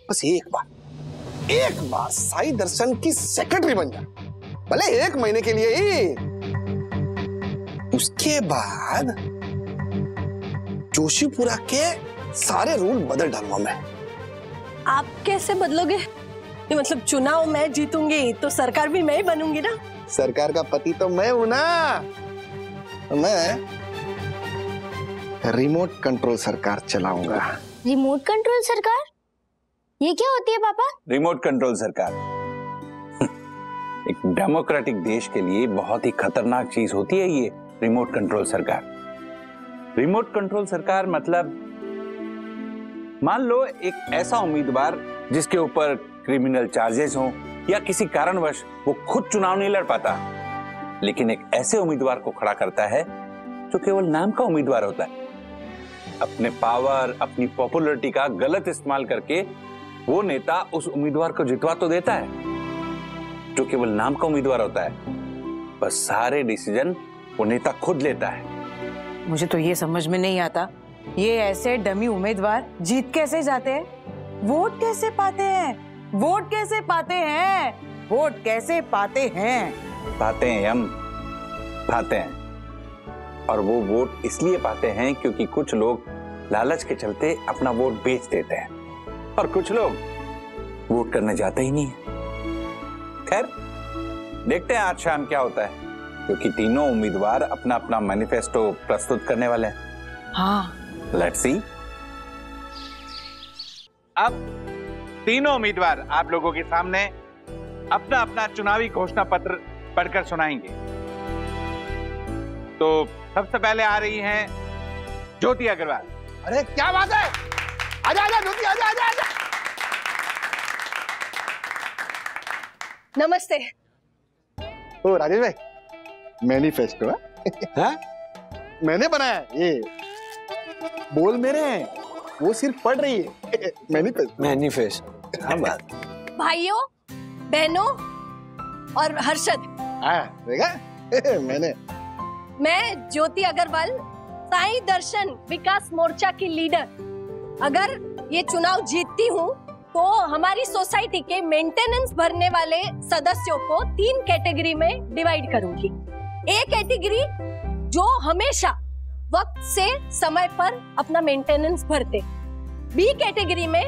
बस एक बार साई दर्शन की सेक्रेटरी बन जा, भले 1 महीने के लिए ही। उसके बाद जोशीपुरा के सारे रूल बदल डालूंगा मैं। आप कैसे बदलोगे? ये मतलब चुनाव मैं जीतूंगी तो सरकार भी मैं ही बनूंगी ना। सरकार का पति तो मैं हूं ना। मैं रिमोट कंट्रोल सरकार चलाऊंगा। रिमोट कंट्रोल सरकार? ये क्या होती है पापा? रिमोट कंट्रोल सरकार एक डेमोक्रेटिक देश के लिए बहुत ही खतरनाक चीज होती है ये रिमोट कंट्रोल सरकार। रिमोट कंट्रोल सरकार मतलब मान लो एक ऐसा उम्मीदवार जिसके ऊपर क्रिमिनल चार्जेस हों या किसी कारणवश वो खुद चुनाव नहीं लड़ पाता, लेकिन एक ऐसे उम्मीदवार को खड़ा करता है जो केवल नाम का उम्मीदवार होता है। अपने पावर, अपनी पॉपुलैरिटी का गलत इस्तेमाल करके वो नेता उस उम्मीदवार को जितवा तो देता है जो केवल नाम का उम्मीदवार होता है, बस सारे डिसीजन वो नेता खुद लेता है। मुझे तो ये समझ में नहीं आता, ये ऐसे डमी उम्मीदवार जीत कैसे जाते हैं? वोट कैसे पाते हैं? वोट कैसे पाते हैं? वोट कैसे पाते हैं? पाते हैं हम, पाते हैं। और वो वोट इसलिए पाते हैं क्योंकि कुछ लोग लालच के चलते अपना वोट बेच देते हैं और कुछ लोग वोट करने जाते ही नहीं है। खैर देखते हैं आज शाम क्या होता है, क्योंकि तीनों उम्मीदवार अपना अपना मैनिफेस्टो प्रस्तुत करने वाले हैं। हाँ, लेट्स सी। अब तीनों उम्मीदवार आप लोगों के सामने अपना अपना चुनावी घोषणा पत्र पढ़कर सुनाएंगे। तो सबसे पहले आ रही हैं ज्योति अग्रवाल। अरे क्या बात है, आजा आजा ज्योति, आजा आजा आजा। नमस्ते। ओ राजेश भाई, मैनिफेस्टो है? मैंने बनाया ये, बोल मेरे हैं, वो सिर्फ पढ़ रही है। मैनिफेस्टो क्या बात। भाइयों, बहनों और हर्षद, देखा मैं ज्योति अग्रवाल, साई दर्शन विकास मोर्चा की लीडर। अगर ये चुनाव जीतती हूँ तो हमारी सोसाइटी के मेंटेनेंस भरने वाले सदस्यों को 3 कैटेगरी में डिवाइड करूंगी। ए कैटेगरी जो हमेशा वक्त से समय पर अपना मेंटेनेंस भरते, बी कैटेगरी में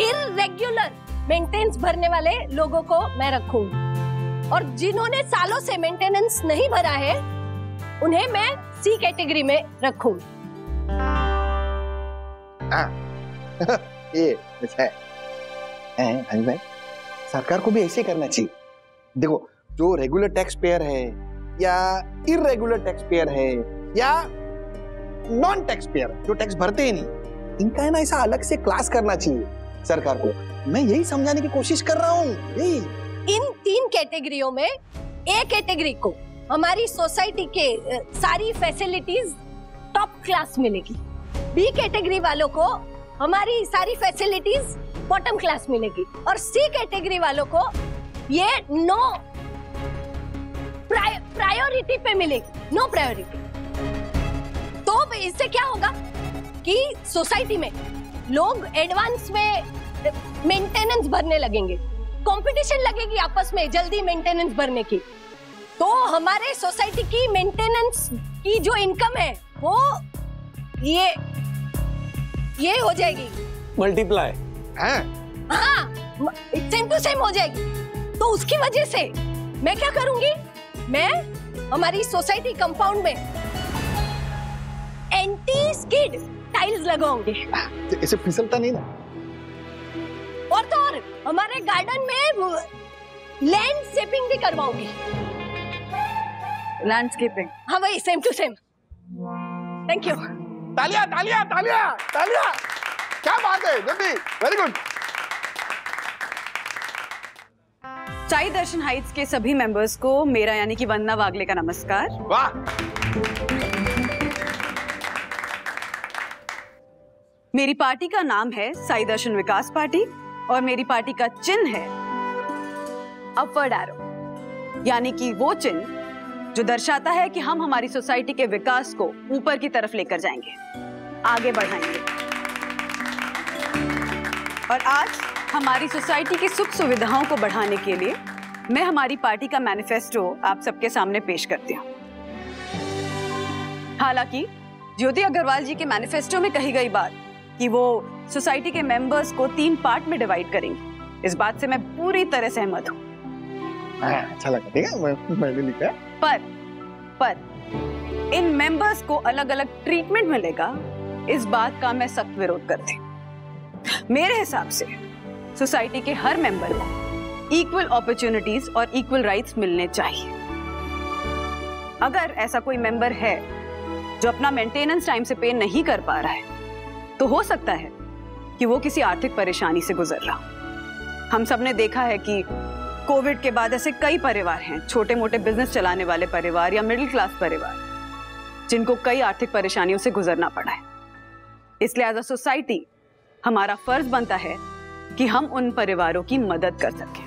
इररेगुलर मेंटेनेंस भरने वाले लोगों को मैं रखूंगी, और जिन्होंने सालों से मेंटेनेंस नहीं भरा है उन्हें मैं सी कैटेगरी में रखूंगी। ये भाई, सरकार को भी ऐसे करना चाहिए। देखो, जो रेगुलर टैक्स पेयर है या इररेगुलर टैक्स पेयर है या नॉन टैक्स पेयर जो टैक्स भरते ही नहीं, इनका है ना ऐसा अलग से क्लास करना चाहिए सरकार को। मैं यही समझाने की कोशिश कर रहा हूँ। इन 3 कैटेगरियों में ए कैटेगरी को हमारी सोसाइटी के सारी फैसिलिटीज टॉप क्लास मिलेगी, बी कैटेगरी वालों को हमारी सारी फैसिलिटीज बॉटम क्लास मिलेगी, और सी कैटेगरी वालों को ये नो प्रायोरिटी पे मिलेगी, नो प्रायोरिटी। तो इससे क्या होगा कि सोसाइटी में लोग एडवांस में मेंटेनेंस भरने लगेंगे, कंपटीशन लगेगी आपस में जल्दी मेंटेनेंस भरने की, तो हमारे सोसाइटी की मेंटेनेंस की जो इनकम है वो ये हो जाएगी मल्टीप्लाई। हाँ, सेम टू सेम हो जाएगी। तो उसकी वजह से मैं क्या करूंगी, मैं हमारी सोसाइटी कंपाउंड में एंटी स्किड टाइल्स लगाऊंगी। इसे फिसलता नहीं ना। और तो और हमारे गार्डन में लैंडस्केपिंग भी करवाऊंगी। लैंडस्केपिंग? हाँ वही, same to same. Thank you. तालियां तालियां तालियां तालियां, क्या बात है Jyoti, very good. Sai Darshan Heights के सभी मेंबर्स को मेरा यानी कि वंदना वागले का नमस्कार। वाह। मेरी पार्टी का नाम है साई दर्शन विकास पार्टी और मेरी पार्टी का चिन्ह है अपवर्ड एरो, यानी कि वो चिन्ह जो दर्शाता है कि हम हमारी सोसाइटी के विकास को ऊपर की तरफ लेकर जाएंगे। आगे बढ़ाएंगे। और आज हमारी सोसाइटी की सुख सुविधाओं को बढ़ाने के लिए मैं हमारी पार्टी का मैनिफेस्टो आप सबके सामने पेश करती हूँ। हालांकि ज्योति अग्रवाल जी के मैनिफेस्टो में कही गई बात कि वो सोसाइटी के मेंबर्स को 3 पार्ट में डिवाइड करेंगे, इस बात से मैं पूरी तरह सहमत हूँ। अच्छा लगा, ठीक है, मैंने लिखा। पर इन मेंबर्स को अलग अलग ट्रीटमेंट मिलेगा, इस बात का मैं सख्त विरोध करती हूँ। मेरे हिसाब से सोसाइटी के हर मेंबर को इक्वल अपॉर्चुनिटीज और इक्वल राइट्स मिलने चाहिए। अगर ऐसा कोई मेंबर है जो अपना मेंटेनेंस टाइम से पे नहीं कर पा रहा है, तो हो सकता है कि वो किसी आर्थिक परेशानी से गुजर रहा हो। हम सब ने देखा है कि कोविड के बाद ऐसे कई परिवार हैं, छोटे मोटे बिजनेस चलाने वाले परिवार या मिडिल क्लास परिवार, जिनको कई आर्थिक परेशानियों से गुजरना पड़ा है। इसलिए एज अ सोसाइटी हमारा फर्ज बनता है कि हम उन परिवारों की मदद कर सकें,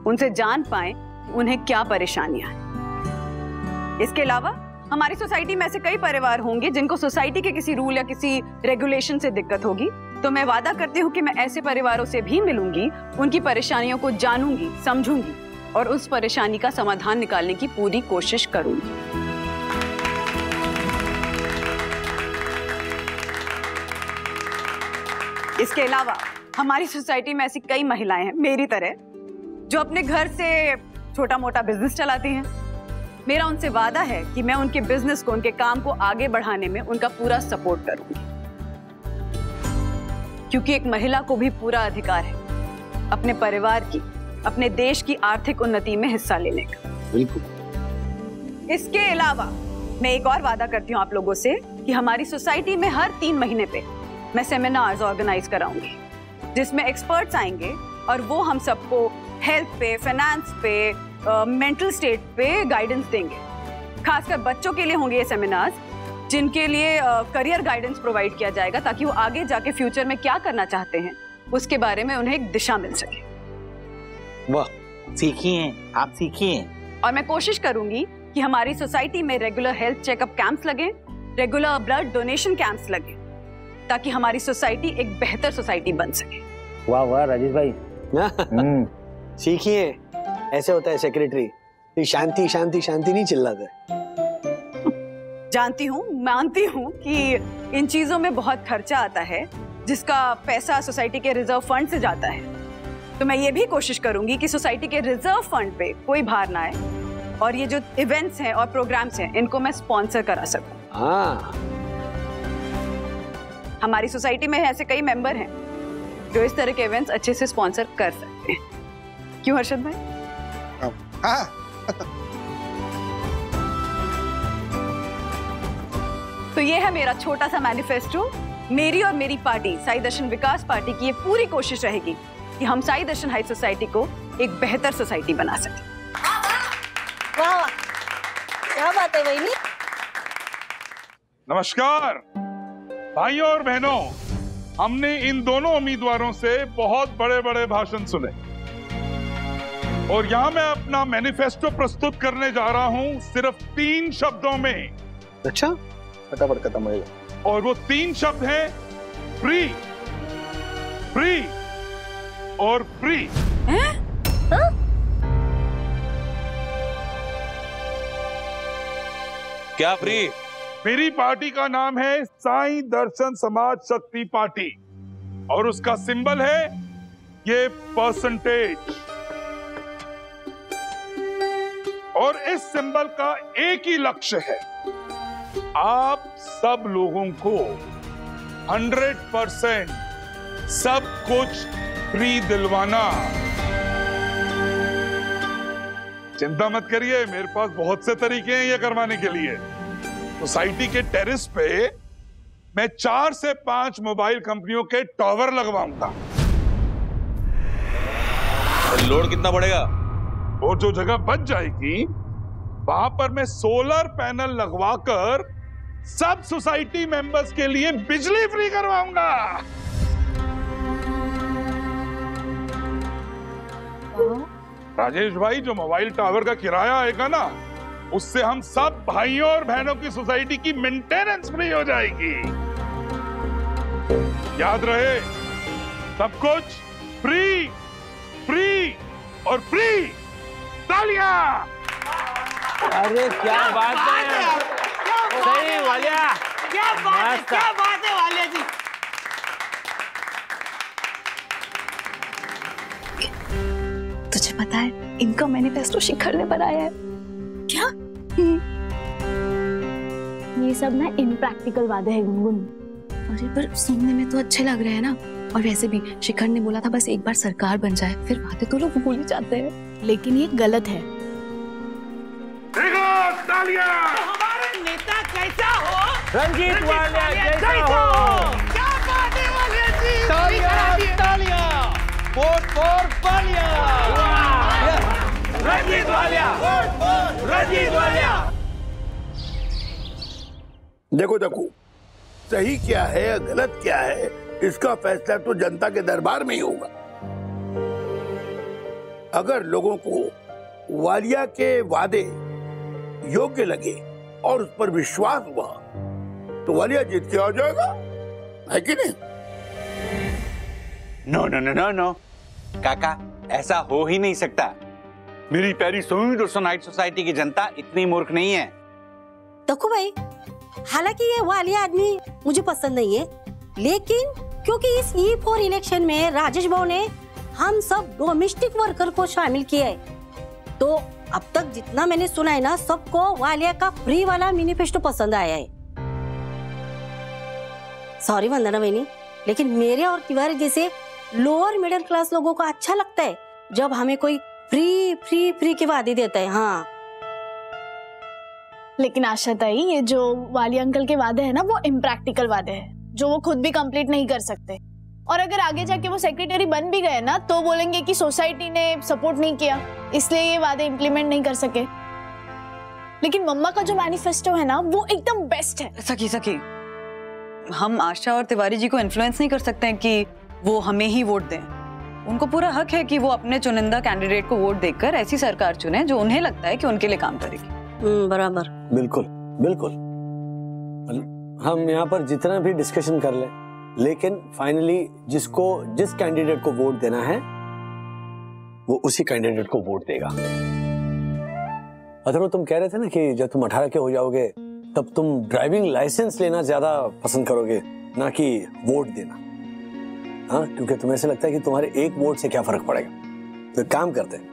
उनसे जान पाएं उन्हें क्या परेशानियां हैं। इसके अलावा हमारी सोसाइटी में ऐसे कई परिवार होंगे जिनको सोसाइटी के किसी रूल या किसी रेगुलेशन से दिक्कत होगी, तो मैं वादा करती हूँ कि मैं ऐसे परिवारों से भी मिलूंगी, उनकी परेशानियों को जानूंगी, समझूंगी और उस परेशानी का समाधान निकालने की पूरी कोशिश करूंगी। इसके अलावा हमारी सोसाइटी में ऐसी कई महिलाएं हैं मेरी तरह, जो अपने घर से छोटा मोटा बिजनेस चलाती हैं। मेरा उनसे वादा है कि मैं उनके बिजनेस को, उनके काम को आगे बढ़ाने में उनका पूरा सपोर्ट करूंगी, क्योंकि एक महिला को भी पूरा अधिकार है अपने परिवार की, अपने देश की आर्थिक उन्नति में हिस्सा लेने का। बिल्कुल। इसके अलावा मैं एक और वादा करती हूँ आप लोगों से कि हमारी सोसाइटी में हर 3 महीने पे मैं सेमिनार्स ऑर्गेनाइज कराऊंगी, जिसमें एक्सपर्ट्स आएंगे और वो हम सबको हेल्थ पे, फाइनेंस पे, मेंटल स्टेट पे गाइडेंस देंगे। खासकर बच्चों के लिए होंगे ये सेमिनार्स, जिनके लिए करियर गाइडेंस प्रोवाइड किया जाएगा, ताकि वो आगे जाके फ्यूचर में क्या करना चाहते हैं उसके बारे में उन्हें एक दिशा मिल सके। वाह, सीखिए, आप सीखिए। और मैं कोशिश करूंगी कि हमारी सोसाइटी में रेगुलर हेल्थ चेकअप कैंप्स लगे, रेगुलर ब्लड डोनेशन कैंप्स लगे, ताकि हमारी सोसाइटी एक बेहतर सोसाइटी बन सके। वाह वाह राजेश भाई। सीखिए, ऐसे होता है सेक्रेटरी, शांति शांति शांति नहीं चिल्लाते। जानती हूँ, मानती हूँ कि इन चीजों में बहुत खर्चा आता है, जिसका पैसा सोसाइटी के रिजर्व फंड से जाता है। तो मैं ये भी कोशिश करूंगी कि सोसाइटी के रिजर्व फंड पे कोई भार ना आए, और ये जो इवेंट्स हैं और प्रोग्राम्स हैं, इनको मैं स्पॉन्सर करा सकूं। हाँ, हमारी सोसाइटी में ऐसे कई मेंबर हैं जो इस तरह के इवेंट्स अच्छे से स्पॉन्सर कर सकते हैं। क्यों हर्षद भाई? हाँ। तो ये है मेरा छोटा सा मैनिफेस्टो। मेरी और मेरी पार्टी साई दर्शन विकास पार्टी की ये पूरी कोशिश रहेगी कि हम साई दर्शन हाई सोसाइटी को एक बेहतर सोसाइटी बना सकें। वाह, क्या बात है वहीनी। नमस्कार भाइयों और बहनों, हमने इन दोनों उम्मीदवारों से बहुत बड़े बड़े भाषण सुने और यहाँ मैं अपना मैनिफेस्टो प्रस्तुत करने जा रहा हूँ सिर्फ 3 शब्दों में। अच्छा, फटाफट खत्म हो गया। और वो 3 शब्द हैं फ्री, फ्री और फ्री। क्या फ्री? मेरी पार्टी का नाम है साई दर्शन समाज शक्ति पार्टी और उसका सिंबल है ये परसेंटेज। और इस सिंबल का एक ही लक्ष्य है, आप सब लोगों को 100% सब कुछ फ्री दिलवाना। चिंता मत करिए, मेरे पास बहुत से तरीके हैं ये करवाने के लिए। सोसाइटी के टेरेस पे मैं 4 से 5 मोबाइल कंपनियों के टावर लगवाऊंगा। लोड कितना पड़ेगा? और जो जगह बच जाएगी वहां पर मैं सोलर पैनल लगवाकर सब सोसाइटी मेंबर्स के लिए बिजली फ्री करवाऊंगा। राजेश भाई, जो मोबाइल टावर का किराया आएगा ना, उससे हम सब भाइयों और बहनों की सोसाइटी की मेंटेनेंस फ्री हो जाएगी। याद रहे, सब कुछ फ्री, फ्री और फ्री। तालियां! अरे क्या बात है, सही वालिया, क्या बात है वालिया जी। तुझे पता है इनका मैनिफेस्टो शिखर ने बनाया है। क्या? ये सब ना इनप्रैक्टिकल वादे हैं गुनगुन। अरे पर सुनने में तो अच्छे लग रहे हैं ना। और वैसे भी शिखर ने बोला था बस एक बार सरकार बन जाए, फिर वादे तो लोग भूल ही जाते हैं। लेकिन ये गलत है। तालियां! हमारे नेता कैसा हो? रंजीत वालिया जैसा हो। क्या बात है वालिया जी। तालियां, तालियां! Vote for Walia! रंजीत वालिया, रंजीत वालिया। देखो देखो, सही क्या है गलत क्या है, इसका फैसला तो जनता के दरबार में ही होगा। अगर लोगों को वालिया के वादे योग्य लगे और उस पर विश्वास हुआ तो वालिया जीत के आ जाएगा, है कि नहीं? No no no no no काका, ऐसा हो ही नहीं सकता। मेरी प्यारी सोनीड और सोनाइट सोसाइटी की जनता इतनी मूर्ख नहीं है। देखो भाई, हालांकि ये वालिया आदमी मुझे पसंद नहीं है, लेकिन क्योंकि इस E4 इलेक्शन में राजेश भाऊ ने हम सब डोमेस्टिक वर्कर को शामिल किया है, तो अब तक जितना मैंने सुना है ना, सबको वालिया का फ्री वाला मैनिफेस्टो पसंद आया है। सॉरी वंदना बहनी, लेकिन मेरे और तिवारी जैसे लोअर मिडिल क्लास लोगों को अच्छा लगता है जब हमें कोई फ्री फ्री फ्री के वादे देता है। हाँ, लेकिन आशा ताई, ये जो वालिया अंकल के वादे हैं ना, वो इम्प्रैक्टिकल वादे हैं जो वो खुद भी कंप्लीट नहीं कर सकते। और अगर आगे जाके वो सेक्रेटरी बन भी गए ना, तो बोलेंगे कि सोसाइटी ने सपोर्ट नहीं किया, इसलिए ये वादे इम्प्लीमेंट नहीं कर सके। लेकिन मम्मा का जो मैनिफेस्टो है ना, वो एकदम बेस्ट है। सखी, हम आशा और तिवारी जी को इन्फ्लुएंस नहीं कर सकते हैं कि वो हमें ही वोट दें। उनको पूरा हक है कि वो अपने चुनिंदा कैंडिडेट को वोट देकर ऐसी सरकार चुने जो उन्हें लगता है कि उनके लिए काम करेगी। बराबर। बिल्कुल बिल्कुल। हम यहाँ पर जितना भी डिस्कशन कर लें, लेकिन फाइनली जिस कैंडिडेट को वोट देना है वो उसी कैंडिडेट को वोट देगा। अथर्व, तुम कह रहे थे ना कि जब तुम 18 के हो जाओगे तब तुम ड्राइविंग लाइसेंस लेना ज्यादा पसंद करोगे, ना कि वोट देना। हाँ, क्योंकि तुम्हें ऐसा लगता है कि तुम्हारे एक वोट से क्या फर्क पड़ेगा। तो काम करते हैं,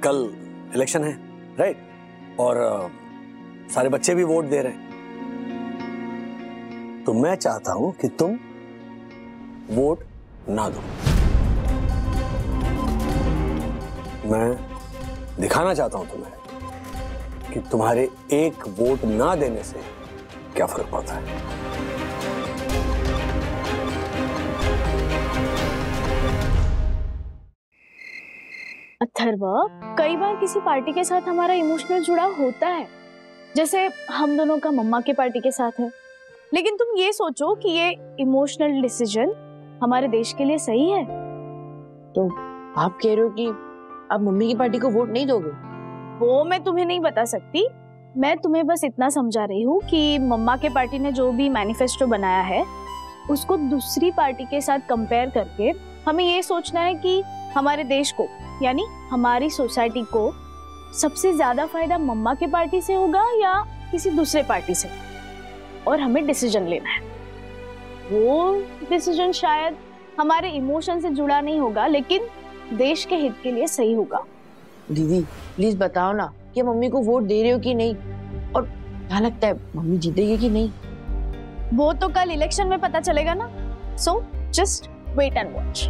कल इलेक्शन है, राइट? और सारे बच्चे भी वोट दे रहे हैं, तो मैं चाहता हूं कि तुम वोट ना दो। मैं दिखाना चाहता हूं तुम्हें कि तुम्हारे एक वोट ना देने से क्या फर्क पड़ता है। अथर्व, कई बार किसी पार्टी के साथ हमारा इमोशनल जुड़ाव होता है, जैसे हम दोनों का मम्मा के पार्टी के साथ है। लेकिन तुम ये सोचो कि ये इमोशनल डिसीजन हमारे देश के लिए सही है। तो आप कह रहे हो कि आप मम्मी की पार्टी को वोट नहीं दोगे? वो मैं तुम्हें नहीं बता सकती। मैं तुम्हें बस इतना समझा रही हूँ कि मम्मा के पार्टी ने जो भी मैनिफेस्टो बनाया है, उसको दूसरी पार्टी के साथ कंपेयर करके हमें ये सोचना है कि हमारे देश को, यानी हमारी सोसाइटी को सबसे ज्यादा फायदा मम्मा के पार्टी से होगा या किसी दूसरे पार्टी से, और हमें डिसीजन लेना है। वो डिसीजन शायद हमारे इमोशन से जुड़ा नहीं होगा, लेकिन देश के हित के लिए सही होगा। दीदी प्लीज बताओ ना कि मम्मी को वोट दे रहे हो कि नहीं, और क्या लगता है मम्मी जीतेगी कि नहीं? वो तो कल इलेक्शन में पता चलेगा ना, so just wait and watch.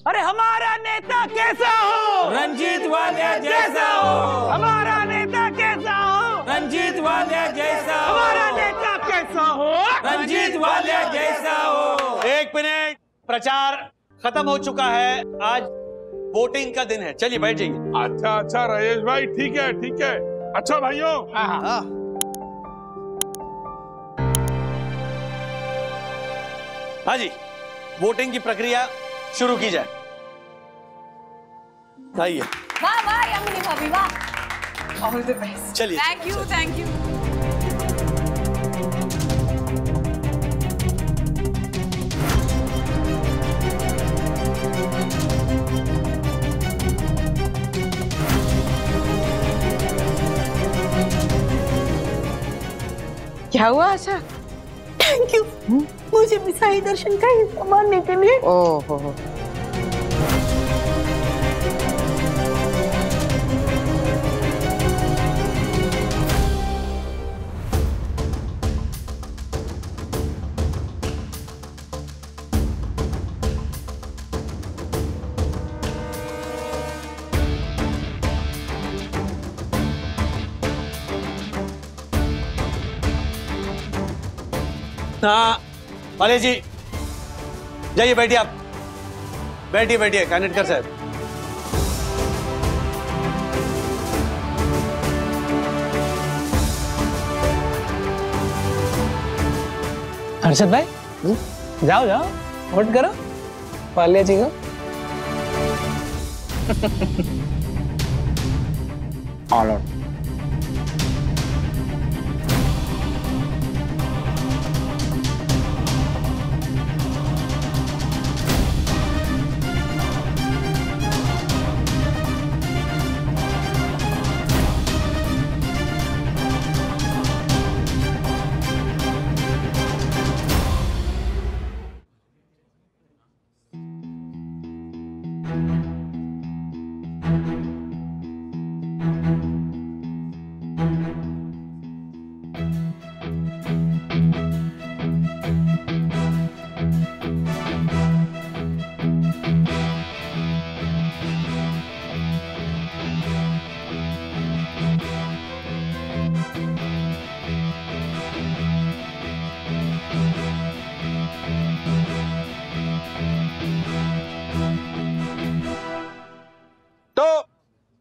अरे हमारा नेता कैसा हो? रंजीत वालिया जैसा हो। हमारा नेता कैसा हो? रंजीत वालिया जैसा हो। हमारा नेता कैसा हो? रंजीत वालिया जैसा हो। 1 मिनट, प्रचार खत्म हो चुका है, आज वोटिंग का दिन है, चलिए बैठ जाइए। अच्छा राजेश भाई, ठीक है ठीक है। अच्छा भाइयों, हाँ जी, वोटिंग की प्रक्रिया शुरू की जाए। आइए। वाह वाह यामिनी भाभी वाह। All the best. चलिए थैंक यू, थैंक यू। क्या हुआ आशा? थैंक यू मुझे भी साई दर्शन का हिस्सा मानने के लिए। ओहो, हाँ वाले जी जाइए, बैठिए आप, बैठिए बैठिए कानेटकर साहब। हर्षद भाई जाओ जाओ वोट करो वालिया जी को। All out.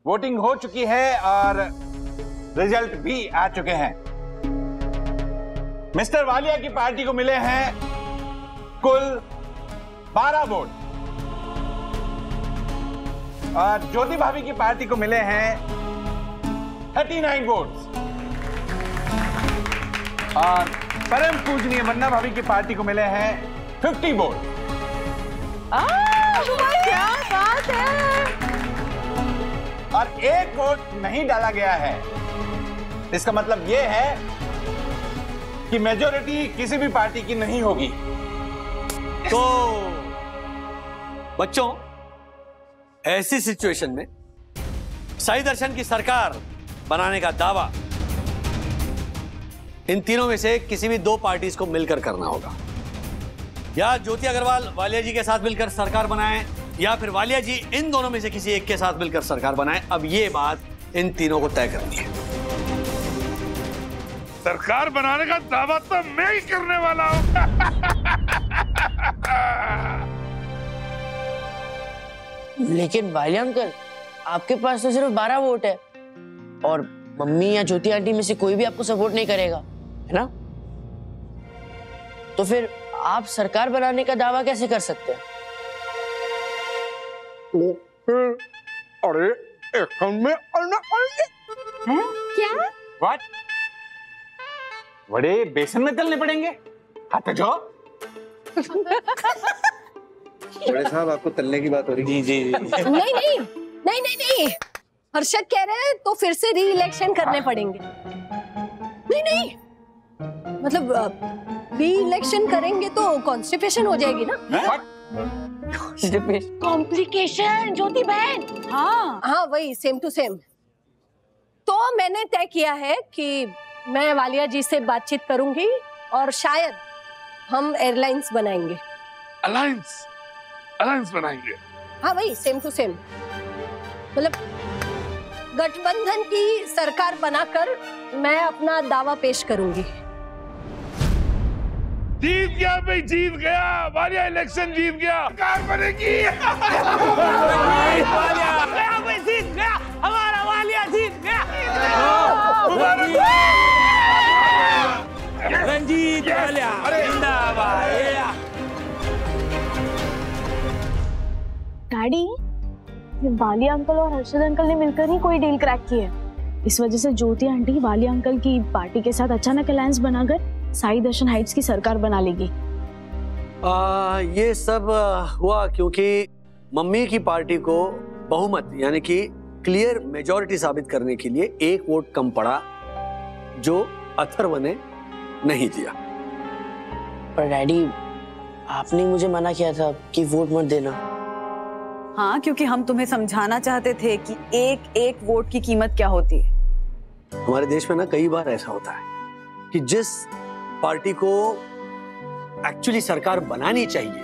वोटिंग हो चुकी है और रिजल्ट भी आ चुके हैं। मिस्टर वालिया की पार्टी को मिले हैं कुल 12 वोट और ज्योति भाभी की पार्टी को मिले हैं 39 वोट्स और परम पूजनीय वंदना भाभी की पार्टी को मिले हैं 50 वोट। क्या बात है। और एक वोट नहीं डाला गया है। इसका मतलब यह है कि मेजॉरिटी किसी भी पार्टी की नहीं होगी। तो बच्चों, ऐसी सिचुएशन में साई दर्शन की सरकार बनाने का दावा इन तीनों में से किसी भी दो पार्टीज को मिलकर करना होगा। या ज्योति अग्रवाल वालिया जी के साथ मिलकर सरकार बनाए या फिर वालिया जी इन दोनों में से किसी एक के साथ मिलकर सरकार बनाए। अब ये बात इन तीनों को तय करनी है। सरकार बनाने का दावा तो मैं ही करने वाला हूं। लेकिन वालिया अंकल, आपके पास तो सिर्फ 12 वोट है और मम्मी या ज्योति आंटी में से कोई भी आपको सपोर्ट नहीं करेगा, है ना? तो फिर आप सरकार बनाने का दावा कैसे कर सकते हैं? अरे में क्या? What? बड़े बेसन में तलने पड़ेंगे? हाथ जाओ। बड़े साहब, आपको तलने की बात हो रही है? जी जी नहीं नहीं नहीं नहीं नहीं, हर्षद कह रहे हैं तो फिर से री इलेक्शन करने पड़ेंगे। नहीं नहीं, मतलब री इलेक्शन करेंगे तो कॉन्स्टिपेशन हो जाएगी ना। कॉम्प्लिकेशन ज्योति बहन। हाँ हाँ, वही सेम टू सेम। तो मैंने तय किया है कि मैं वालिया जी से बातचीत करूंगी और शायद हम एयरलाइंस बनाएंगे। अलायंस बनाएंगे? हाँ वही सेम टू सेम, मतलब गठबंधन की सरकार बनाकर मैं अपना दावा पेश करूंगी। जीत गया भाई, जीत गया। वालिया इलेक्शन जीत गया, सरकार बनेगी। वालिया भाई जीत गया, हमारा वालिया जीत गया। रंजीत वालिया जिंदाबाद। डैडी, ये वालिया अंकल और हर्षद अंकल ने मिलकर ही कोई डील क्रैक की है। इस वजह से ज्योति आंटी वालिया अंकल की पार्टी के साथ अचानक अलायंस बनाकर साई दर्शन हाइट्स की सरकार बना लेगी। ये सब हुआ क्योंकि मम्मी की पार्टी को बहुमत यानी कि क्लियर मेजॉरिटी साबित करने के लिए एक वोट कम पड़ा जो अथर्व ने नहीं दिया। पर डैडी, आपने मुझे मना किया था कि वोट मत देना। हाँ, क्योंकि हम तुम्हें समझाना चाहते थे कि एक एक वोट की कीमत क्या होती है। हमारे देश में ना कई बार ऐसा होता है कि जिस पार्टी को एक्चुअली सरकार बनानी चाहिए,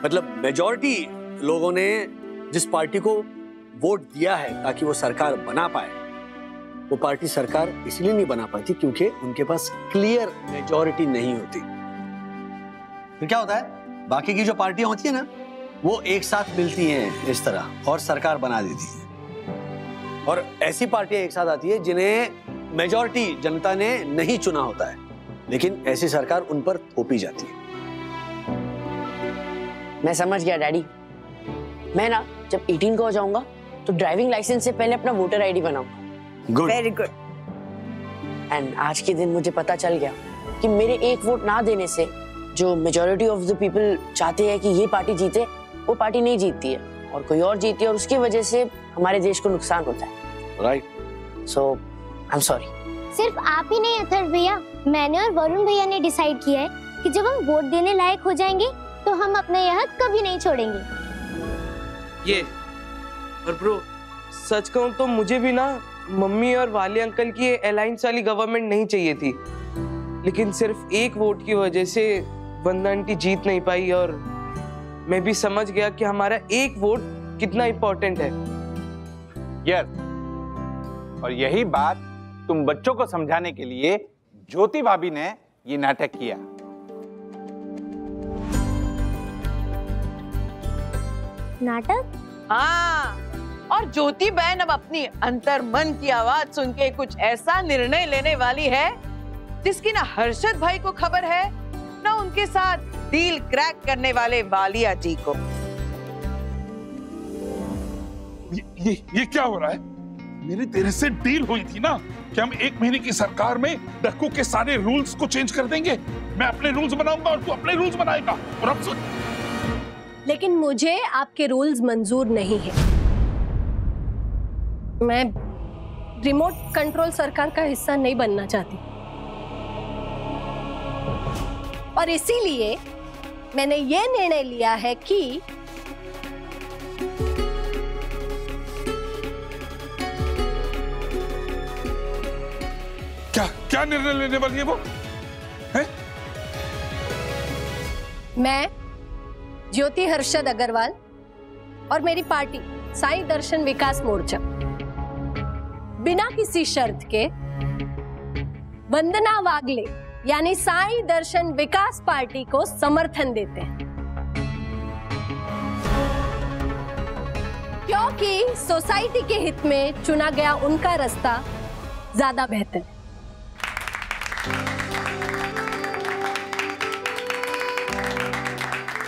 मतलब मेजॉरिटी लोगों ने जिस पार्टी को वोट दिया है ताकि वो सरकार बना पाए, वो पार्टी सरकार इसलिए नहीं बना पाती क्योंकि उनके पास क्लियर मेजॉरिटी नहीं होती। फिर क्या होता है, बाकी की जो पार्टियां होती है ना, वो एक साथ मिलती हैं इस तरह और सरकार बना देती है। और ऐसी पार्टियां एक साथ आती है जिन्हें मेजॉरिटी जनता ने नहीं चुना होता है, लेकिन ऐसी सरकार उन पर थोपी जाती है। मैं समझ गया डैडी। मैं ना जब 18 का हो जाऊंगा तो ड्राइविंग लाइसेंस से पहले अपना वोटर आईडी बनाऊंगा। Good, very good. एंड आज के दिन मुझे पता चल गया कि मेरे एक वोट ना देने से जो मेजॉरिटी ऑफ द पीपल चाहते हैं कि ये पार्टी जीते, वो पार्टी नहीं जीतती है और कोई और जीती है, और उसकी वजह से हमारे देश को नुकसान होता है। Right. So I am sorry. सिर्फ आप ही नहीं अथर्व भैया, मैंने और वरुण भैया ने डिसाइड किया है कि जब हम वोट देने लायक हो जाएंगे तो हम अपना यह हक कभी नहीं छोड़ेंगे। ये और ब्रो, सच कहूं तो मुझे भी ना मम्मी और वालिया अंकल की अलायंस वाली गवर्नमेंट नहीं चाहिए थी, लेकिन सिर्फ एक वोट की वजह से वंदना आंटी जीत नहीं पाई और मैं भी समझ गया कि हमारा एक वोट कितना इम्पोर्टेंट है। यस, और यही बात तुम बच्चों को समझाने के लिए ज्योति भाभी ने ये नाटक किया। नाटक? हाँ, और ज्योति बहन अब अपनी अंतर मन की आवाज सुन के कुछ ऐसा निर्णय लेने वाली है जिसकी ना हर्षद भाई को खबर है, ना उनके साथ डील क्रैक करने वाले वालिया जी को। ये क्या हो रहा है? मेरी तेरे से डील हुई थी ना कि हम 1 महीने की सरकार में डक्कू के सारे रूल्स को चेंज कर देंगे। मैं अपने रूल्स बनाऊंगा और तू अपने रूल्स बनाएगा। और अब सुन, लेकिन मुझे आपके रूल्स मंजूर नहीं है। मैं रिमोट कंट्रोल सरकार का हिस्सा नहीं बनना चाहती, और इसीलिए मैंने ये निर्णय लिया है कि क्या निर्णय लेने वाली है वो? है? मैं ज्योति हर्षद अग्रवाल और मेरी पार्टी साई दर्शन विकास मोर्चा बिना किसी शर्त के वंदना वागले यानी साई दर्शन विकास पार्टी को समर्थन देते हैं, क्योंकि सोसाइटी के हित में चुना गया उनका रास्ता ज्यादा बेहतर है।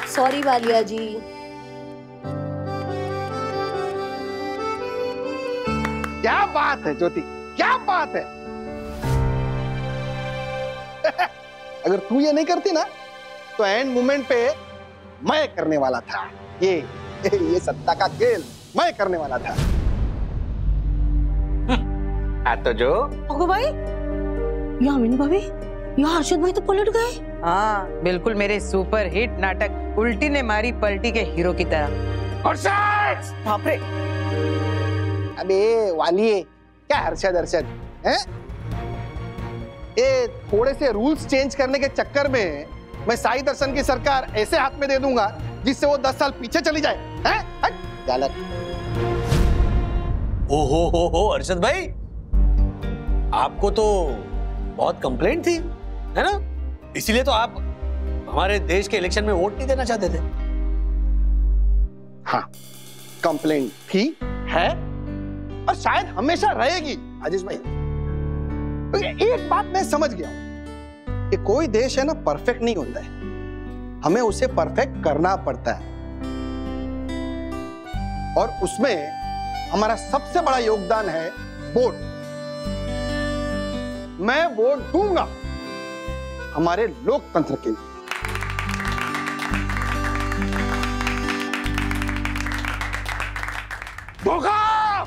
सॉरी वालिया जी। क्या बात है ज्योति, क्या बात है। अगर तू ये नहीं करती ना तो एंड मोमेंट पे मैं करने वाला था। ये सत्ता का खेल मैं करने वाला था। तो जो ओगो भाई, यामिनी भाभी, यहाँ हर्षद भाई तो पलट गए। हाँ, बिल्कुल मेरे सुपर हिट नाटक उल्टी ने मारी पलटी के हीरो की तरह। हर्षद! बाप रे! अबे वालिए, क्या हर्षद हैं? ये थोड़े से रूल्स चेंज करने के चक्कर में मैं साई दर्शन की सरकार ऐसे हाथ में दे दूंगा जिससे वो 10 साल पीछे चली जाए। हैं? गलत। ओहो हर्षद भाई, आपको तो बहुत कंप्लेंट थी, है ना? इसीलिए तो आप हमारे देश के इलेक्शन में वोट नहीं देना चाहते थे। हाँ, कंप्लेंट थी, है और शायद हमेशा रहेगी। आजीज भाई, एक बात मैं समझ गया हूं कि कोई देश है ना परफेक्ट नहीं होता है, हमें उसे परफेक्ट करना पड़ता है, और उसमें हमारा सबसे बड़ा योगदान है वोट। मैं वोट दूंगा हमारे लोकतंत्र के लिए। धोखा,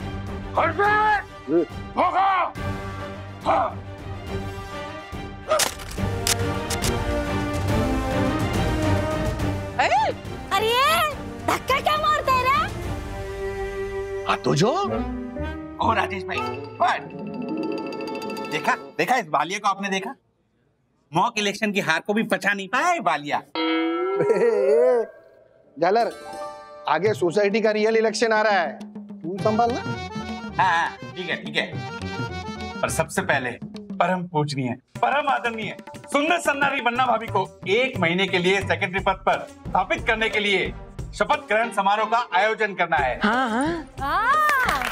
धोखा, हाँ। अरे धक्का क्या मारता है रे? तो जो ओ राजेश भाई, देखा देखा इस वालिया को आपने देखा? मॉक इलेक्शन की हार को भी पचा नहीं पाया ये वालिया। जालर, आगे सोसाइटी का रियल इलेक्शन आ रहा है, तू संभालना। हाँ ठीक है ठीक है, पर सबसे पहले परम पूजनीय, परम आदरणीय सुंदर सन्नारी बन्ना भाभी को 1 महीने के लिए सेक्रेटरी पद पर स्थापित करने के लिए शपथ ग्रहण समारोह का आयोजन करना है।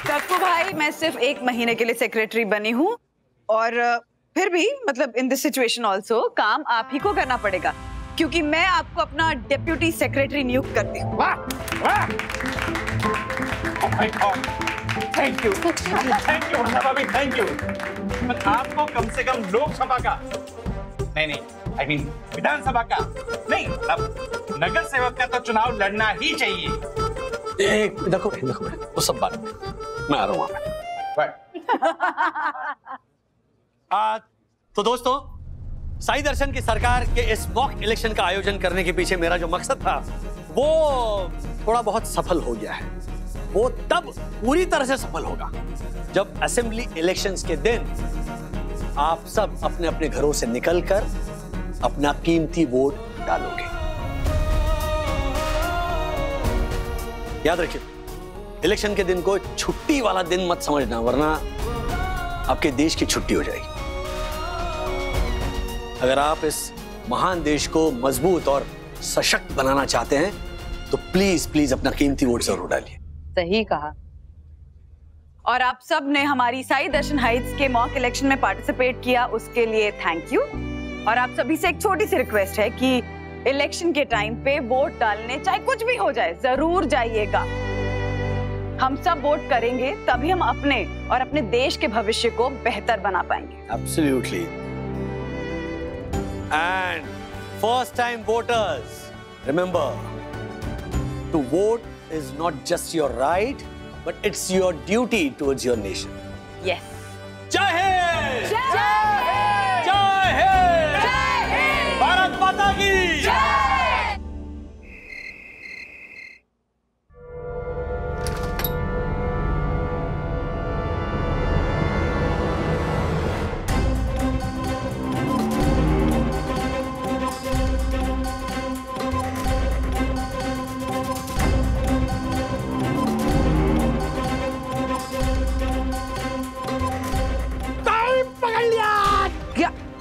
कक्कू भाई, मैं सिर्फ 1 महीने के लिए सेक्रेटरी बनी हूँ और फिर भी मतलब इन दिस सिचुएशन ऑल्सो काम आप ही को करना पड़ेगा क्योंकि मैं आपको अपना डेप्यूटी सेक्रेटरी नियुक्त करती हूँ। थैंक यू बन्ना भाभी, थैंक यू। पर आपको कम से कम लोकसभा का नहीं आई मीन विधानसभा का नहीं, अब नगर सेवक का तो चुनाव लड़ना ही चाहिए। देखो वो सब बात मैं आ रहा हूँ वहां। तो दोस्तों, साई दर्शन की सरकार के इस मॉक इलेक्शन का आयोजन करने के पीछे मेरा जो मकसद था वो थोड़ा बहुत सफल हो गया है। वो तब पूरी तरह से सफल होगा जब असेंबली इलेक्शंस के दिन आप सब अपने अपने घरों से निकलकर अपना कीमती वोट डालोगे। याद रखिए, इलेक्शन के दिन को छुट्टी वाला दिन मत समझना, वरना आपके देश की छुट्टी हो जाएगी। अगर आप इस महान देश को मजबूत और सशक्त बनाना चाहते हैं तो प्लीज प्लीज अपना कीमती वोट जरूर डालिए। सही कहा। और आप सब ने हमारी साई दर्शन हाइट्स के मॉक इलेक्शन में पार्टिसिपेट किया, उसके लिए थैंक यू। और आप सभी से एक छोटी सी रिक्वेस्ट है कि इलेक्शन के टाइम पे वोट डालने चाहे कुछ भी हो जाए जरूर जाइएगा। हम सब वोट करेंगे तभी हम अपने और अपने देश के भविष्य को बेहतर बना पाएंगे। Absolutely. And first time voters, remember, to vote is not just your right, but it's your duty towards your nation. Yes. जय हिंद! जय हिंद! जय हिंद! जय हिंद! भारत माता की जय!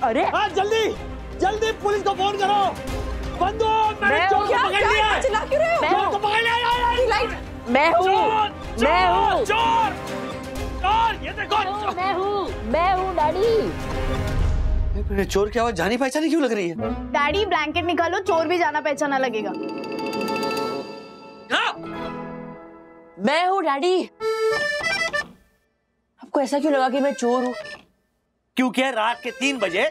अरे जल्दी पुलिस को फोन करो। बंदो, मैंने चोर को पकड़ लिया है। चिल्ला क्यों रहे हो? चोर को पकड़ लिया। मैं हूँ चोर, ये देखो। मैं हूँ डैडी। मेरे चोर की आवाज जानी पहचानी क्यों लग रही है? डैडी ब्लैंकेट निकालो, चोर भी जाना पहचाना लगेगा। मैं हूँ डैडी। आपको ऐसा क्यों लगा कि मैं चोर हूँ? क्योंकि रात के 3 बजे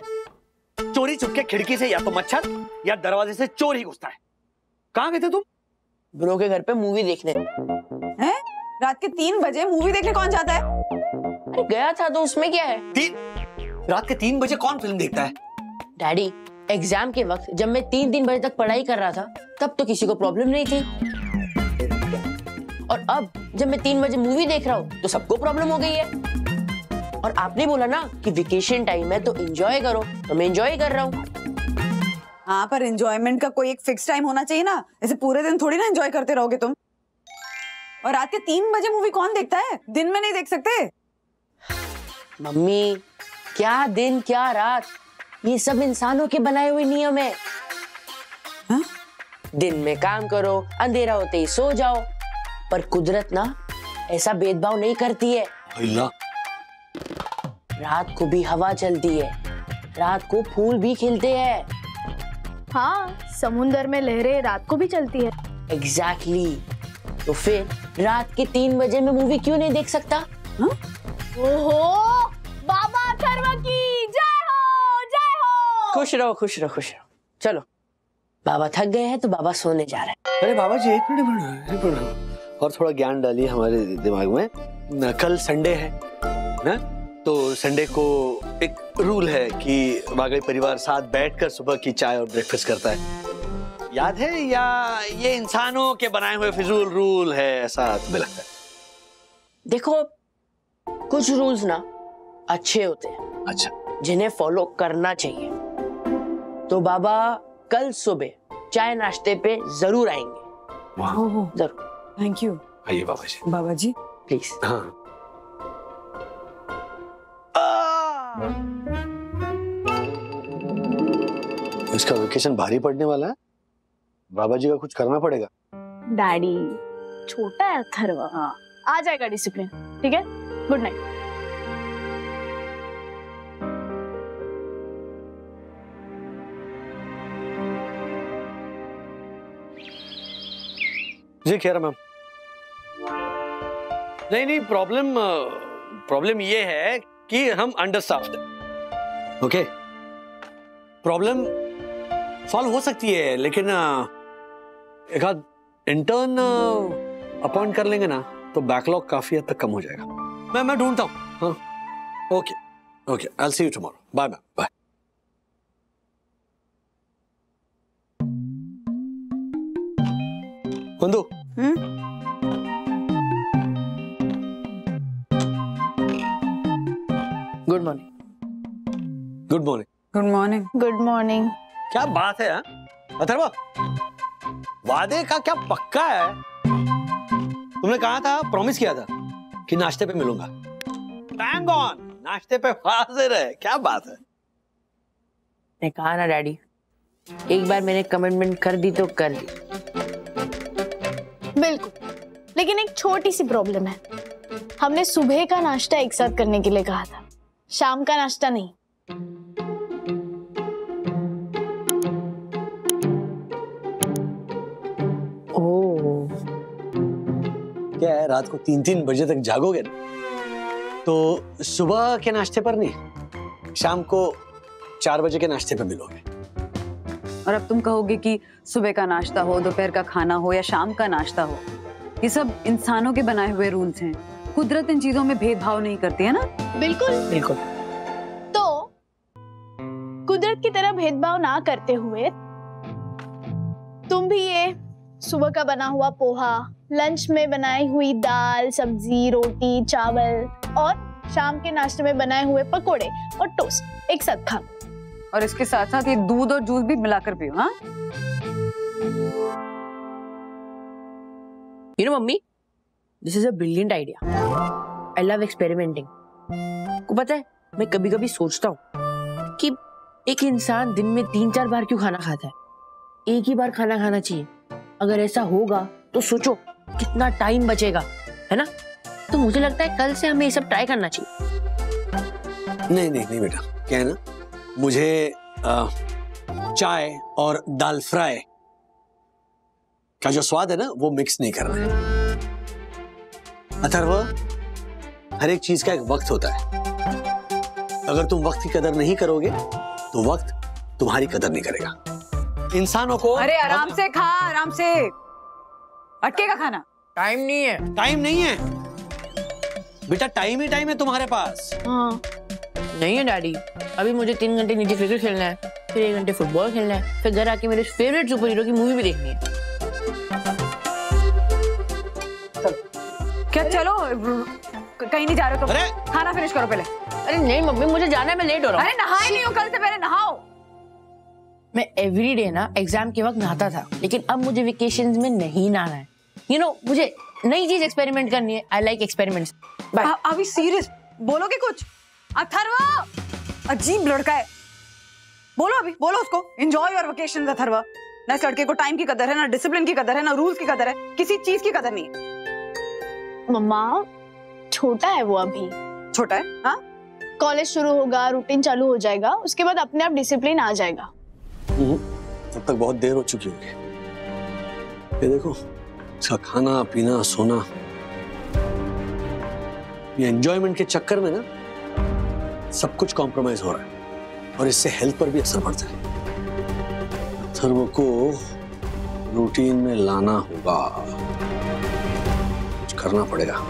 चोरी छुपके खिड़की से या तो मच्छर या दरवाजे से चोर ही घुसता है। कहाँ गए थे तुम? ब्रो के घर पे मूवी देखने। हैं? रात के 3 बजे मूवी देखने कौन जाता है? अरे गया था तो उसमें क्या है? रात के 3 बजे कौन फिल्म देखता है? डैडी, एग्जाम के वक्त जब मैं 3 बजे तक पढ़ाई कर रहा था तब तो किसी को प्रॉब्लम नहीं थी, और अब जब मैं 3 बजे मूवी देख रहा हूँ तो सबको प्रॉब्लम हो गई है। और आपने बोला ना कि वेकेशन टाइम है तो एंजॉय करो, तो मैं एंजॉय कर रहा हूँ। हाँ, पर एंजॉयमेंट का कोई एक फिक्स टाइम होना चाहिए ना, ऐसे पूरे दिन थोड़ी ना एंजॉय करते रहोगे तुम। और रात के 3 बजे मूवी कौन देखता है? दिन में नहीं देख सकते? मम्मी, क्या दिन क्या रात, ये सब इंसानों के बनाए हुए नियम है। हा? दिन में काम करो, अंधेरा होते ही सो जाओ, पर कुदरत ना ऐसा भेदभाव नहीं करती है। रात को भी हवा चलती है, रात को फूल भी खिलते हैं। हाँ, समुंदर में लहरें रात को भी चलती है। एग्जैक्टली। तो फिर रात के 3 बजे में मूवी क्यों नहीं देख सकता? ओहो, बाबा अथर्व की जय! खुश रहो खुश रहो खुश रहो। चलो बाबा थक गए हैं तो बाबा सोने जा रहे हैं। अरे बाबा जी एक मिनट और थोड़ा ज्ञान डालिए हमारे दिमाग में। कल संडे है ना, तो संडे को एक रूल है कि वागई परिवार साथ बैठकर सुबह की चाय और ब्रेकफास्ट करता है, याद है? या ये इंसानों के बनाए हुए फिजूल रूल है, ऐसा तुम्हें लगता है? देखो कुछ रूल्स ना अच्छे होते हैं, अच्छा, जिन्हें फॉलो करना चाहिए। तो बाबा कल सुबह चाय नाश्ते पे जरूर आएंगे। जरूर। Thank you. आइए बाबा जी। बाबा जी प्लीज। हाँ इसका वेकेशन भारी पड़ने वाला है, बाबा जी का कुछ करना पड़ेगा। डैडी छोटा है अथर्व, हाँ आ जाएगा डिसिप्लिन। ठीक है, गुड नाइट। जी खेरा मैम। नहीं प्रॉब्लम ये है कि हम अंडरस्टाफ्ड हैं। ओके, प्रॉब्लम सॉल्व हो सकती है, लेकिन एक आध इंटर्न अपॉइंट कर लेंगे ना तो बैकलॉग काफी हद तक कम हो जाएगा। मैं ढूंढता हूँ। हाँ okay, I will see you tomorrow. Bye ma'am, bye. बंधु, good morning. Good morning. Good morning. Good morning. क्या बात है अथर्व, वादे का क्या पक्का है? तुमने कहा था, प्रॉमिस किया था कि नाश्ते पे मिलूंगा। बैंग ऑन, नाश्ते पे हाजिर है। क्या बात है? मैं कहा ना डैडी, एक बार मैंने कमिटमेंट कर दी तो कर दी। बिल्कुल, लेकिन एक छोटी सी प्रॉब्लम है। हमने सुबह का नाश्ता एक साथ करने के लिए कहा था, शाम का नाश्ता नहीं। ओह, क्या है, रात को 3-3 बजे तक जागोगे ना, तो सुबह के नाश्ते पर नहीं, शाम को 4 बजे के नाश्ते पे मिलोगे। और अब तुम कहोगे कि सुबह का नाश्ता हो, दोपहर का खाना हो या शाम का नाश्ता हो, ये सब इंसानों के बनाए हुए रूल्स हैं। कुदरत इन चीजों में भेदभाव नहीं करती है ना। बिल्कुल बिल्कुल। तो कुदरत की तरह भेदभाव ना करते हुए तुम भी ये सुबह का बना हुआ पोहा, लंच में बनाई हुई दाल, सब्जी, रोटी, चावल और शाम के नाश्ते में बनाए हुए पकोड़े और टोस्ट एक साथ खा, और इसके साथ साथ ये दूध और जूस भी मिलाकर पियो। हाँ, You know, mummy, this is a brilliant idea. I love experimenting. को पता है, मैं कभी कभी सोचता हूँ कि एक इंसान दिन में 3-4 बार क्यों खाना खाता है? एक ही बार खाना खाना चाहिए। अगर ऐसा होगा तो सोचो कितना टाइम बचेगा, है ना? तो मुझे लगता है कल से हमें ये सब ट्राई करना चाहिए। नहीं बेटा, क्या है ना, मुझे चाय और दाल फ्राई का जो स्वाद है ना, वो मिक्स नहीं करना है। अथर्व, हर एक चीज का एक वक्त होता है। अगर तुम वक्त की कदर नहीं करोगे तो वक्त तुम्हारी कदर नहीं करेगा। इंसानों को अरे आराम से खा, आराम से, अटकेगा खाना। टाइम नहीं है। टाइम नहीं है बेटा, टाइम ही टाइम है तुम्हारे पास। हाँ। नहीं है डैडी, अभी मुझे 3 घंटे नीचे क्रिकेट खेलना है, फिर 1 घंटे फुटबॉल खेलना है, फिर घर आके मेरे फेवरेट सुपर हीरो की मूवी भी देखनी है। क्या चलो, कहीं नहीं जा रहे हो? अरे खाना फिनिश करो पहले। अरे नहीं मम्मी, मुझे जाना है, मैं लेट हो रहा हूँ। अरे नहाए नहीं हो, कल से पहले नहाओ। मैं एवरीडे ना एग्जाम के वक्त नहाता था, लेकिन अब मुझे वेकेशंस में नहीं नहाना है। You know, मुझे नई चीज एक्सपेरिमेंट करनी है। I like experiments. अभी सीरियस बोलोगे कुछ? अथर्व अजीब लड़का है, बोलो अभी, बोलो उसको। Enjoy your vacations Atharva. ना इस लड़के को टाइम की कदर है, ना डिसिप्लिन की कदर है, ना रूल्स की कदर है, किसी चीज की कदर नहीं है। मम्मा, छोटा है वो अभी। छोटा है? हाँ, कॉलेज शुरू होगा, रूटीन चालू हो जाएगा, उसके बाद अपने आप डिसिप्लिन आ जाएगा। तब तक बहुत देर हो चुकी होगी। ये देखो, इसका खाना पीना सोना, ये एंजॉयमेंट के चक्कर में ना सब कुछ कॉम्प्रोमाइज हो रहा है। और इससे हेल्थ पर भी असर पड़ता है। अथर्व को रूटीन में लाना होगा, कुछ करना पड़ेगा।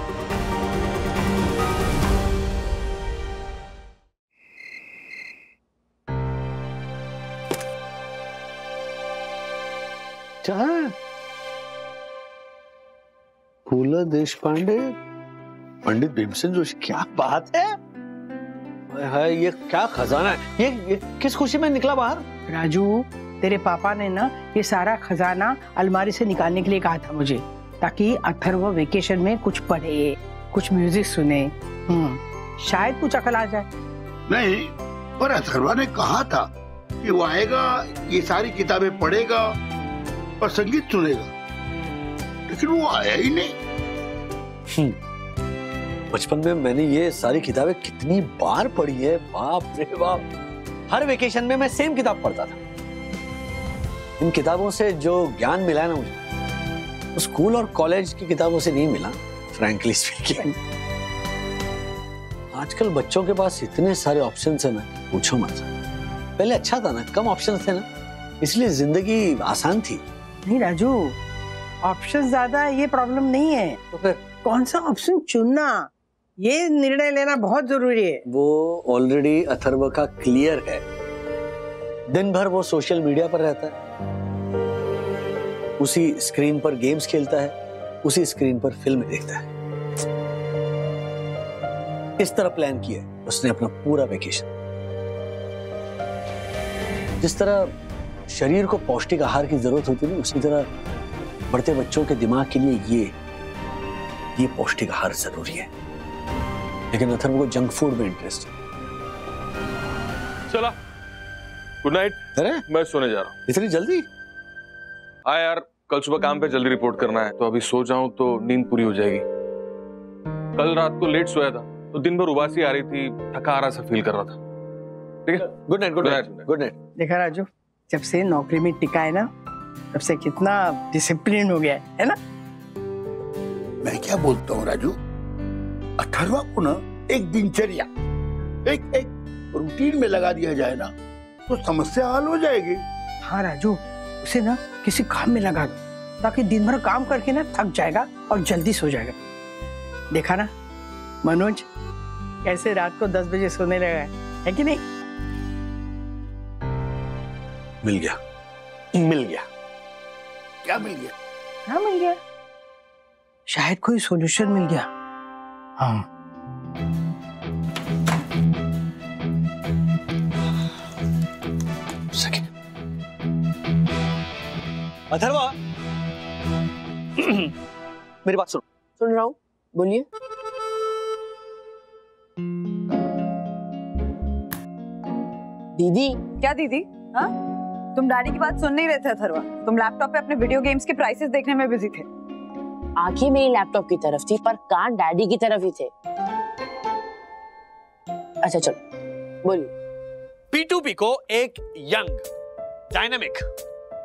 फूला देशपांडे, पंडित भीमसेन जोशी, क्या बात है? ये क्या खजाना है? ये किस खुशी में निकला बाहर? राजू, तेरे पापा ने ना ये सारा खजाना अलमारी से निकालने के लिए कहा था मुझे, ताकि अथर्व वेकेशन में कुछ पढ़े, कुछ म्यूजिक सुने, शायद कुछ अकल आ जाए। नहीं, पर अथर्वा ने कहा था कि वो आएगा, ये सारी किताबें पढ़ेगा और संगीत सुनेगा, लेकिन वो आया ही नहीं। बचपन में मैंने ये सारी किताबें कितनी बार पढ़ी है, बाप रे बाप। हर वेकेशन में मैं सेम किताब पढ़ता था। इन किताबों से जो ज्ञान मिला है ना मुझे, वो स्कूल और कॉलेज की किताबों से नहीं मिला, फ्रैंकली स्पीकिंग। आजकल बच्चों के पास इतने सारे ऑप्शंस हैं ना, पूछो मत। पहले अच्छा था ना, कम ऑप्शंस थे ना, इसलिए जिंदगी आसान थी। नहीं राजू, ऑप्शन ज्यादा है ये प्रॉब्लम नहीं है, तो फिर कौन सा ऑप्शन चुनना, ये निर्णय लेना बहुत जरूरी है। वो ऑलरेडी अथर्व का क्लियर है। दिन भर वो सोशल मीडिया पर रहता है, उसी स्क्रीन पर गेम्स खेलता है, उसी स्क्रीन पर फिल्म देखता है। इस तरह प्लान किया है उसने अपना पूरा वेकेशन। जिस तरह शरीर को पौष्टिक आहार की जरूरत होती है, उसी तरह बढ़ते बच्चों के दिमाग के लिए ये पौष्टिक आहार जरूरी है। लेकिन अथर्व को जंक फूड में इंटरेस्ट है। चला, गुड नाइट। अरे मैं सोने जा रहा हूँ। इतनी जल्दी? हाँ यार, कल सुबह काम पे जल्दी रिपोर्ट करना है, तो अभी सो जाऊं तो नींद पूरी हो जाएगी। कल रात को लेट सोया था तो दिन भर उबासी आ रही थी, थका आ रहा सा फील कर रहा था। ठीक है, good night. Good night. Good night. देखा राजू, जब से नौकरी में टिका है ना, तब से कितना डिसिप्लिन हो गया है ना। मैं क्या बोलता हूँ राजू, अथर्वा को ना एक दिनचर्या, एक रूटीन में लगा दिया जाए ना, तो समस्या हल हो जाएगी। हाँ राजू, उसे ना किसी काम में लगा दो, ताकि दिन भर काम करके ना थक जाएगा और जल्दी सो जाएगा। देखा ना मनोज, कैसे रात को 10 बजे सोने लगा है कि नहीं? मिल गया। क्या मिल गया? हाँ मिल गया, शायद कोई सॉल्यूशन मिल गया। हाँ अथर्वा, मेरी बात सुन रहा हूँ, बोलिए। दीदी। क्या दीदी? हाँ, तुम डैडी की बात सुन नहीं रहे थे अथर्वा, तुम लैपटॉप पे अपने वीडियो गेम्स के प्राइसेस देखने में बिजी थे। आंखें मेरी लैपटॉप की तरफ थी, पर कान डैडी की तरफ ही थे। अच्छा चलो बोलिए। P2P को एक यंग, डायनामिक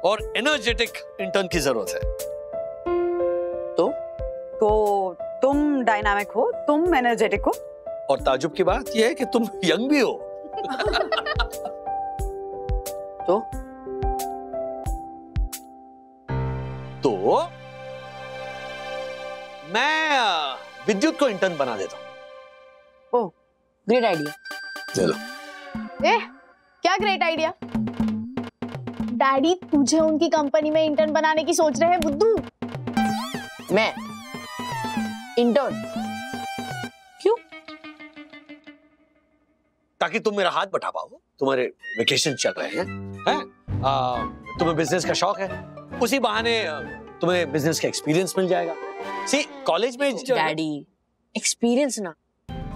और एनर्जेटिक इंटर्न की जरूरत है। तो तुम डायनामिक हो, तुम एनर्जेटिक हो, और ताजुब की बात यह है कि तुम यंग भी हो। तो मैं विद्युत को इंटर्न बना देता हूं। ओह, ग्रेट आइडिया। चलो। क्या ग्रेट आइडिया? डैडी तुझे उनकी कंपनी में इंटर्न बनाने की सोच रहे हैं बुद्धू? मैं इंटर्न? क्यों? ताकि तुम मेरा हाथ बटा पाओ। तुम्हारे वेकेशन चल रहे हैं? तुम्हें बिजनेस का शौक है, उसी बहाने तुम्हें बिजनेस का एक्सपीरियंस मिल जाएगा। सी, कॉलेज में डैडी, एक्सपीरियंस ना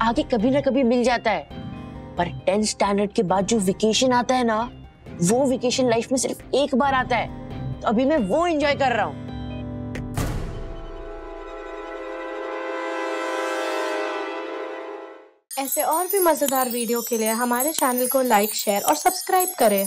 आगे कभी ना कभी मिल जाता है, पर 10th स्टैंडर्ड के बाद जो वेकेशन आता है ना, वो वेकेशन लाइफ में सिर्फ एक बार आता है, तो अभी मैं वो एंजॉय कर रहा हूँ। ऐसे और भी मजेदार वीडियो के लिए हमारे चैनल को लाइक, शेयर और सब्सक्राइब करें।